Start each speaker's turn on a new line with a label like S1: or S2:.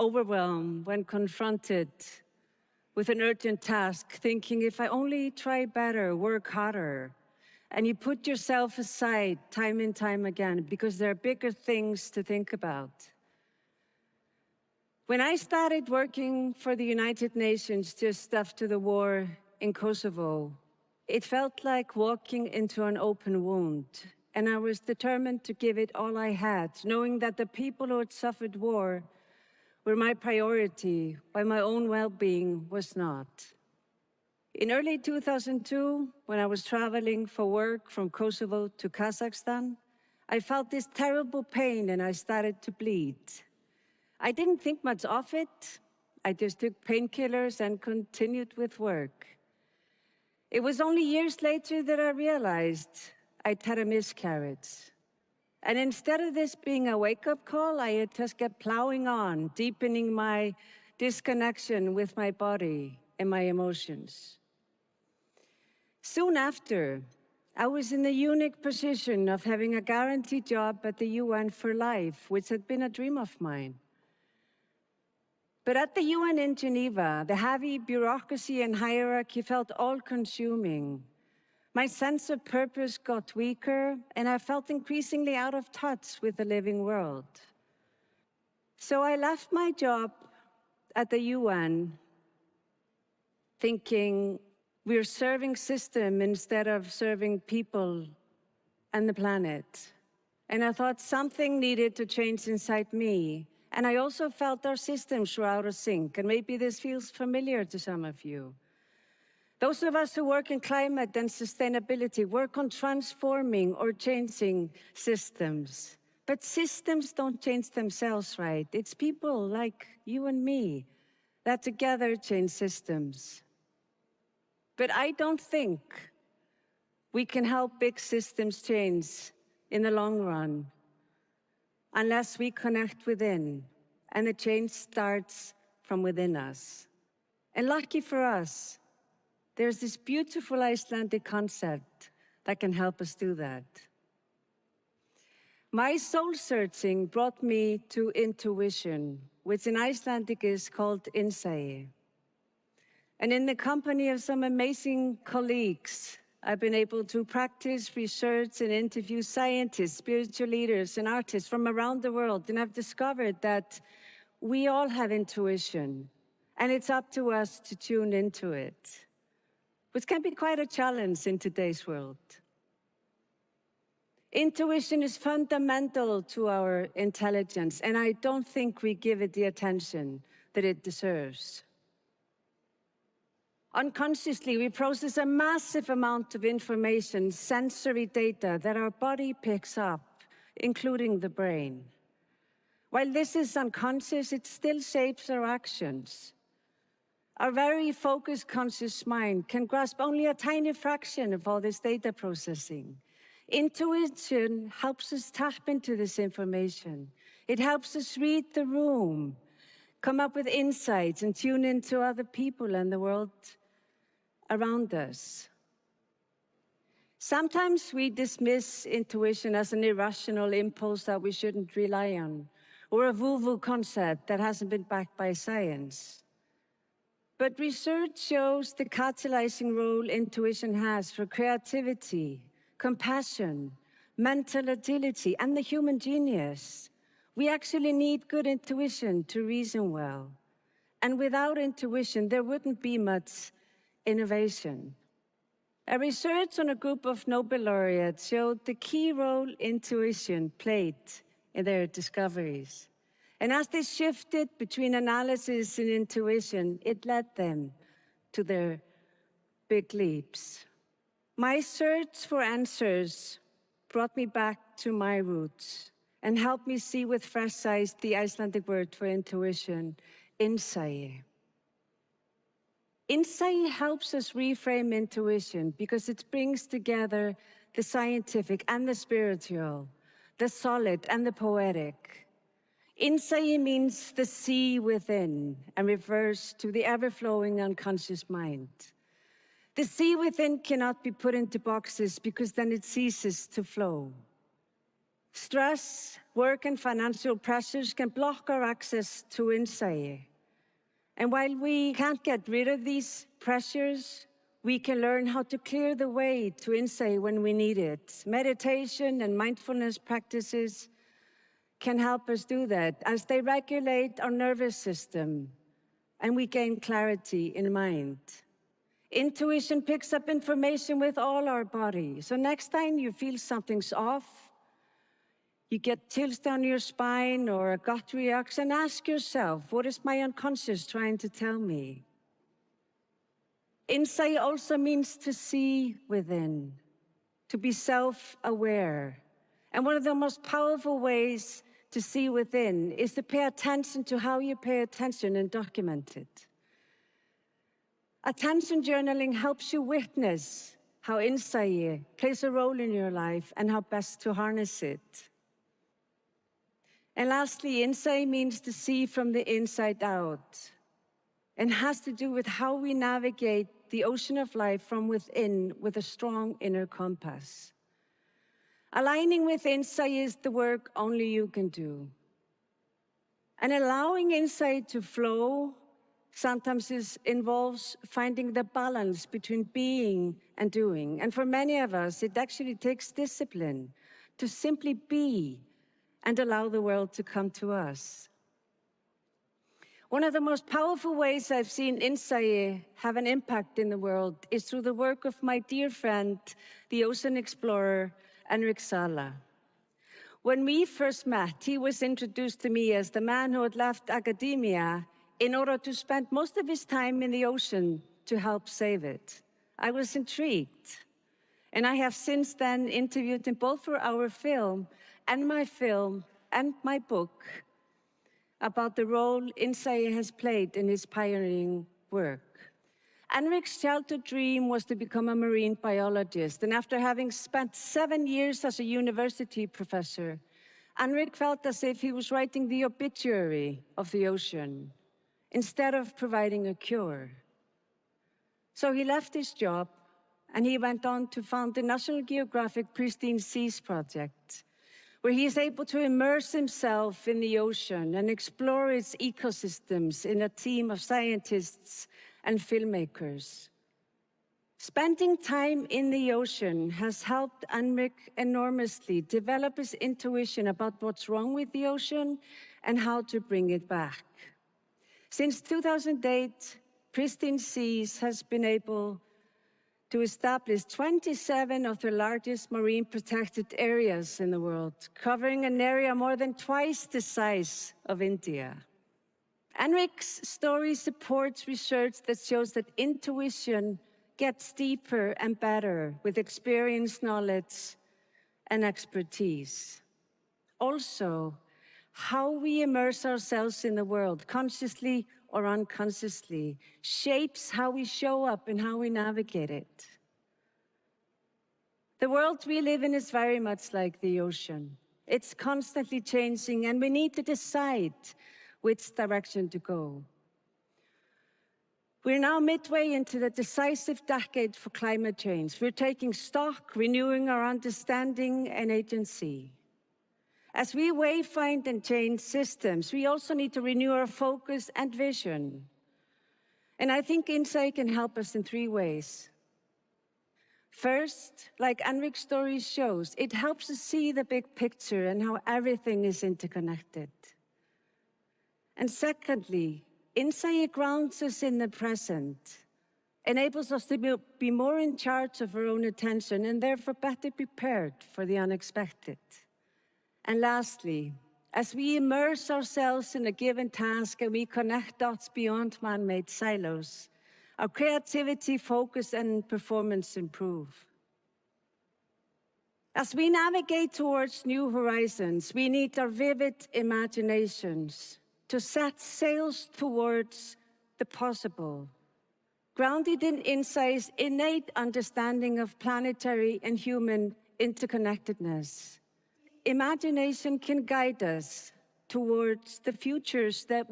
S1: overwhelmed when confronted with an urgent task, thinking, if I only try better, work harder, and you put yourself aside time and time again because there are bigger things to think about. When I started working for the United Nations just after the war in Kosovo, it felt like walking into an open wound, and I was determined to give it all I had, knowing that the people who had suffered war were my priority, while my own well-being was not. In early 2002, when I was traveling for work from Kosovo to Kazakhstan, I felt this terrible pain and I started to bleed. I didn't think much of it. I just took painkillers and continued with work. It was only years later that I realized I'd had a miscarriage. And instead of this being a wake-up call, I had just kept plowing on, deepening my disconnection with my body and my emotions. Soon after, I was in the unique position of having a guaranteed job at the UN for life, which had been a dream of mine. But at the UN in Geneva, the heavy bureaucracy and hierarchy felt all-consuming. My sense of purpose got weaker, and I felt increasingly out of touch with the living world. So I left my job at the UN thinking we're serving system instead of serving people and the planet. And I thought something needed to change inside me. And I also felt our systems were out of sync, and maybe this feels familiar to some of you. Those of us who work in climate and sustainability work on transforming or changing systems. But systems don't change themselves, right? It's people like you and me that together change systems. But I don't think we can help big systems change in the long run unless we connect within, and the change starts from within us. And lucky for us, there's this beautiful Icelandic concept that can help us do that. My soul searching brought me to intuition, which in Icelandic is called insight. And in the company of some amazing colleagues, I've been able to practice, research, and interview scientists, spiritual leaders, and artists from around the world. And I've discovered that we all have intuition, and it's up to us to tune into it, which can be quite a challenge in today's world. Intuition is fundamental to our intelligence, and I don't think we give it the attention that it deserves. Unconsciously, we process a massive amount of information, sensory data that our body picks up, including the brain. While this is unconscious, it still shapes our actions. Our very focused, conscious mind can grasp only a tiny fraction of all this data processing. Intuition helps us tap into this information. It helps us read the room, come up with insights, and tune into other people and the world around us. Sometimes we dismiss intuition as an irrational impulse that we shouldn't rely on, or a woo-woo concept that hasn't been backed by science. But research shows the catalyzing role intuition has for creativity, compassion, mental agility, and the human genius. We actually need good intuition to reason well. And without intuition, there wouldn't be much innovation. A research on a group of Nobel laureates showed the key role intuition played in their discoveries. And as they shifted between analysis and intuition, it led them to their big leaps. My search for answers brought me back to my roots and helped me see with fresh eyes the Icelandic word for intuition, insight. Insight helps us reframe intuition because it brings together the scientific and the spiritual, the solid and the poetic. Insight means the sea within and refers to the ever-flowing unconscious mind. The sea within cannot be put into boxes because then it ceases to flow. Stress, work, and financial pressures can block our access to insight. And while we can't get rid of these pressures, we can learn how to clear the way to insight when we need it. Meditation and mindfulness practices can help us do that as they regulate our nervous system and we gain clarity in mind. Intuition picks up information with all our body. So next time you feel something's off, you get chills down your spine or a gut reaction, ask yourself, what is my unconscious trying to tell me? Insight also means to see within, to be self-aware. And one of the most powerful ways to see within is to pay attention to how you pay attention and document it. Attention journaling helps you witness how insight plays a role in your life and how best to harness it. And lastly, insight means to see from the inside out and has to do with how we navigate the ocean of life from within with a strong inner compass. Aligning with insight is the work only you can do. And allowing insight to flow sometimes involves finding the balance between being and doing. And for many of us, it actually takes discipline to simply be and allow the world to come to us. One of the most powerful ways I've seen insight have an impact in the world is through the work of my dear friend, the ocean explorer, Henrik Sala. When we first met, he was introduced to me as the man who had left academia in order to spend most of his time in the ocean to help save it. I was intrigued, and I have since then interviewed him both for our film and my book about the role insight has played in his pioneering work. Henrik's childhood dream was to become a marine biologist, and after having spent 7 years as a university professor, Henrik felt as if he was writing the obituary of the ocean instead of providing a cure. So he left his job and he went on to found the National Geographic Pristine Seas project, where he is able to immerse himself in the ocean and explore its ecosystems in a team of scientists and filmmakers. Spending time in the ocean has helped Henrik enormously develop his intuition about what's wrong with the ocean and how to bring it back. Since 2008, Pristine Seas has been able to establish 27 of the largest marine protected areas in the world, covering an area more than twice the size of India. Henrik's story supports research that shows that intuition gets deeper and better with experience, knowledge, and expertise. Also, how we immerse ourselves in the world, consciously or unconsciously, shapes how we show up and how we navigate it. The world we live in is very much like the ocean. It's constantly changing, and we need to decide which direction to go. We're now midway into the decisive decade for climate change. We're taking stock, renewing our understanding and agency. As we wayfind and change systems, we also need to renew our focus and vision. And I think insight can help us in 3 ways. First, like Henrik's story shows, it helps us see the big picture and how everything is interconnected. And secondly, insight grounds us in the present, enables us to be more in charge of our own attention and therefore better prepared for the unexpected. And lastly, as we immerse ourselves in a given task and we connect dots beyond man-made silos, our creativity, focus, and performance improve. As we navigate towards new horizons, we need our vivid imaginations to set sails towards the possible, grounded in insight's innate understanding of planetary and human interconnectedness. Imagination can guide us towards the futures that